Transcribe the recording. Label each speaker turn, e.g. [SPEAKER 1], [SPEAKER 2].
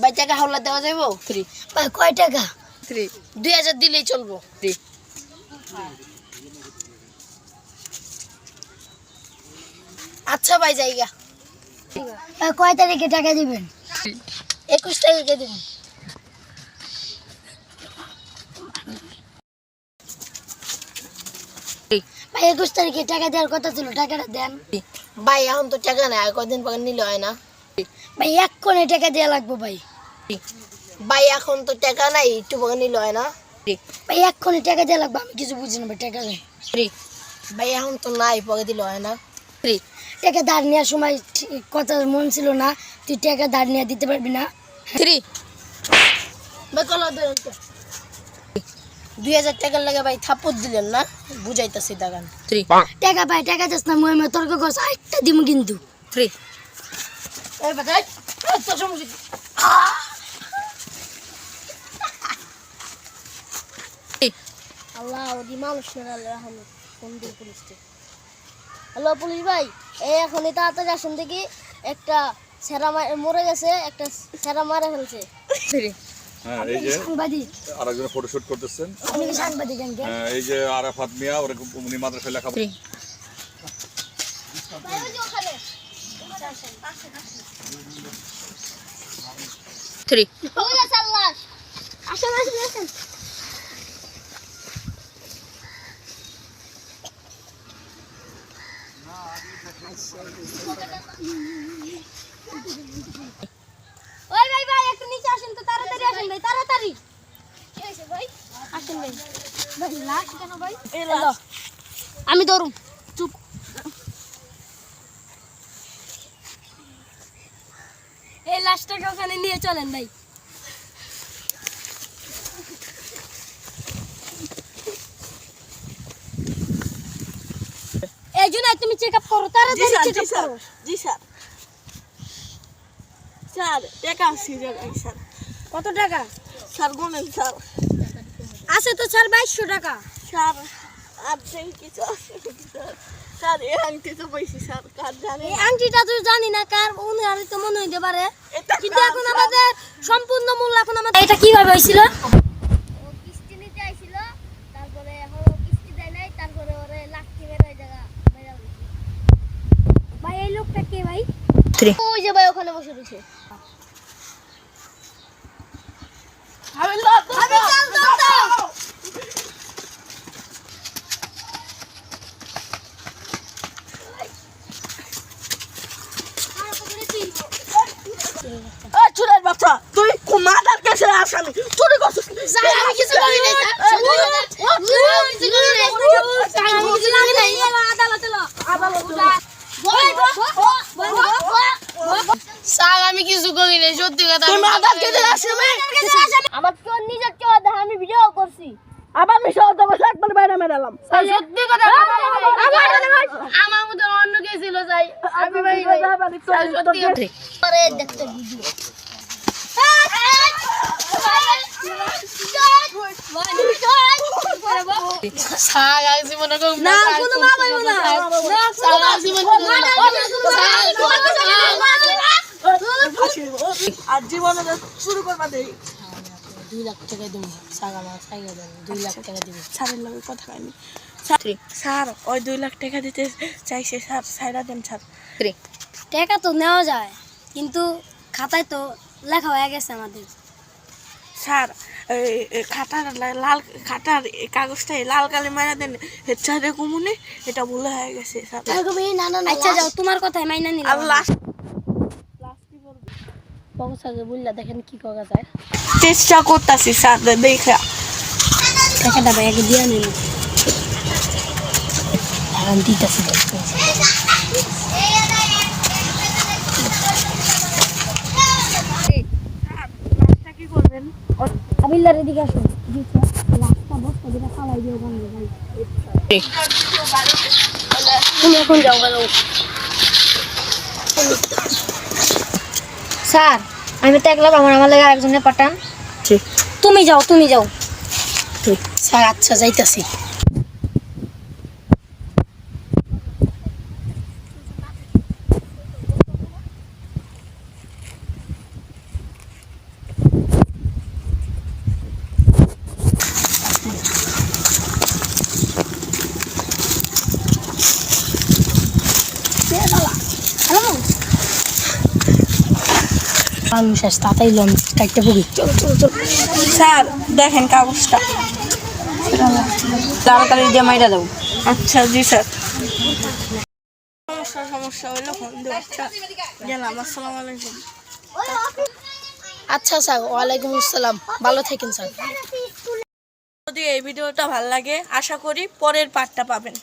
[SPEAKER 1] ভাই টাকা হাওলা দেওয়া যাবো? ফ্রি।
[SPEAKER 2] ভাই কয় টাকা?
[SPEAKER 1] ফ্রি। 2000 দিলেই চলবো। ফ্রি। আচ্ছা ভাই জায়গা।
[SPEAKER 2] ভাই কয় তারিখে টাকা দিবেন?
[SPEAKER 1] 21 তারিখে দিবেন।
[SPEAKER 2] ভাই 21 তারিখে টাকা দেওয়ার কথা ছিল, টাকাটা দেন।
[SPEAKER 1] ভাই এখন তো টাকা নাই, আর কদিন পর নিলে হয় না?
[SPEAKER 2] ভাই এক্ষণে টাকা দেওয়া লাগবে ভাই।
[SPEAKER 1] ভাই এখন তো টাকা নাই, একটু পর নিলে হয় না?
[SPEAKER 2] ভাই এক্ষণে টাকা দেওয়া লাগবে, আমি কিছু বুঝি না ভাই, টাকা নেই।
[SPEAKER 1] ফ্রি। ভাই এখন তো নাই, পরে দিলে হয় না? ফ্রি।
[SPEAKER 2] টাকা ধার নেওয়ার সময় কথা মন ছিল না, তুই টাকা ধার নিয়ে দিতে পারবি না।
[SPEAKER 1] ফ্রি। ভাই কল 2000 টাকার লাগে ভাই থাপ্পড় দিলেন না, বুঝাইতেছি দাগান। ফ্রি।
[SPEAKER 2] টাকা ভাই টাকা দিস না, মই তর্ক করছ, আরেকটা দিমু কিন্তু।
[SPEAKER 1] ফ্রি। এই বাজাই তো সমস্যা।
[SPEAKER 2] আল্লাহ ওদি মানুষ না এখন ফোন দিয়ে পুলিশকে। হ্যালো পুলিশ ভাই, এই এখনই তাড়াতাড়ি আসেন দেখি, একটা ছেঁড়া মরে গেছে, একটা ছেঁড়া মারা ফেলছে।
[SPEAKER 3] হ্যাঁ, এই যে
[SPEAKER 2] সাংবাদিক
[SPEAKER 3] আরেকজন ফটোশুট করতেছেন।
[SPEAKER 2] আপনি কি সাংবাদিক আঙ্কেল?
[SPEAKER 3] হ্যাঁ, এই যে আরাফাত মিয়া, উনি মাদ্রাসায় লেখাপড়া।
[SPEAKER 1] ফ্রি।
[SPEAKER 2] আসেন আসেন আসেন। ওই ভাই ভাই একটু নিচে আসেন তো, তাড়াতাড়ি আসেন ভাই, তাড়াতাড়ি। কি হইছে ভাই? আসেন ভাই। ভাই লাশ কেন ভাই? এই লাশ আমি ধরুম। চুপ। এই লাশটাকে ওখানে নিয়ে চলেন ভাই। এই জন্য তুমি চেক আপ করো, তাড়াতাড়ি চেক আপ করো।
[SPEAKER 4] জি স্যার। স্যার টাকা আছে স্যার।
[SPEAKER 2] কত টাকা?
[SPEAKER 4] স্যার গুনেন স্যার।
[SPEAKER 2] আছে তো স্যার 2200 টাকা।
[SPEAKER 4] স্যার আর কিছু আছে স্যার? স্যার এই আংটি তো পাইছি স্যার, কার জানি
[SPEAKER 2] এই আংটিটা তো জানি না কার, উনার তো মনে হইতে পারে,
[SPEAKER 4] এটা
[SPEAKER 2] কিন্তু এখন আমাদের সম্পূর্ণ মূল্য এখন আমাদের। এটা কিভাবে হইছিল? ও কিস্তি নিতে আইছিল, তারপরে এখন কিস্তি দেয় নাই, তারপরে ওরে লাঠি মেরে ওই জায়গা মেরে দিছে। ভাই এই লোকটা কে ভাই? ওই যে ভাই ওখানে বসে রয়েছে।
[SPEAKER 4] আমি লাভ চুরের বাচ্চা, তুই কুমার কাছে আসামি চুরি করছিস।
[SPEAKER 1] আমি কিছু করি নাই স্যার। আমি কিছু করি নাই। আমি কিছু করি নাই।
[SPEAKER 2] আদালতে লো।
[SPEAKER 1] স্যার আমি কিছু করি নাই, সত্যি কথা।
[SPEAKER 4] তুমি আদালতে আসামি।
[SPEAKER 2] আমার চোর নিজের চোর দেখা, আমি ভিডিও করছি।
[SPEAKER 4] আবার মিশা হতে বসে একবার বাইরে মেরালাম।
[SPEAKER 1] স্যার সত্যি কথা। আমার মতো অন্য কে ছিল যাই। আমি ভাই স্যার সত্যি কথা।
[SPEAKER 2] পরে দেখতে ভিডিও।
[SPEAKER 1] স্যার আর জীবনে করব
[SPEAKER 2] না, কোনো মা বলবো না।
[SPEAKER 1] স্যার আর জীবনে করব না।
[SPEAKER 4] আর জীবনে শুরু করবা দেই।
[SPEAKER 1] 2 লাখ টাকা দিব স্যার, আমার টাকা দেন। 2 লাখ টাকা দিব।
[SPEAKER 4] স্যারের লগে কথা কইনি। স্যার ওই 2 লাখ টাকা দিতে চাইছে স্যার, সাইরা দেন স্যার।
[SPEAKER 2] টাকা তো নেওয়া যায়, কিন্তু খাতায় তো লেখা হয়ে গেছে আমাদের।
[SPEAKER 4] স্যার খাতার লাল খাতার কাগজটাই লাল কালি মারা দেন, হেডসারে কমুনে এটা ভুলে হয়ে গেছে স্যার।
[SPEAKER 2] আচ্ছা যাও, তোমার কথাই মাইনা নিলাম।
[SPEAKER 4] আল্লাহ
[SPEAKER 1] পৌঁছাকে বললা দেখেন কি করা যায়।
[SPEAKER 4] চেষ্টা করতেছি স্যার, দেখা
[SPEAKER 2] টাকাটা ভাই আগে দিয়ে নিন।
[SPEAKER 1] এখন দিতেছি।
[SPEAKER 4] কি করবেন?
[SPEAKER 2] আবিল্লার এদিকে আসুন। রাস্তা বস্তা দিটা ফালাই দিও বন্ধ ভাই।
[SPEAKER 1] তুমি এখন যাও গেল।
[SPEAKER 2] স্যার আমি দেখলাম আমার লাগে আরেকজনে পাঠান। তুমি যাও, তুমি যাও।
[SPEAKER 1] স্যার আচ্ছা যাইতাছি। আমি শেষ তাতাই লম কাটতে পড়ি চল চল চল
[SPEAKER 4] স্যার দেখেন কাগজটা।
[SPEAKER 1] লাল কালি দিয়ে মাইরা দাও
[SPEAKER 4] আচ্ছা জি স্যার। সমস্যা হইলো ফোন দেবো। আচ্ছা গেলাম, আসসালামু আলাইকুম।
[SPEAKER 1] আচ্ছা স্যার ওয়ালাইকুম আসসালাম, ভালো থাকেন স্যার।
[SPEAKER 4] যদি এই ভিডিওটা ভালো লাগে আশা করি পরের পার্টটা পাবেন।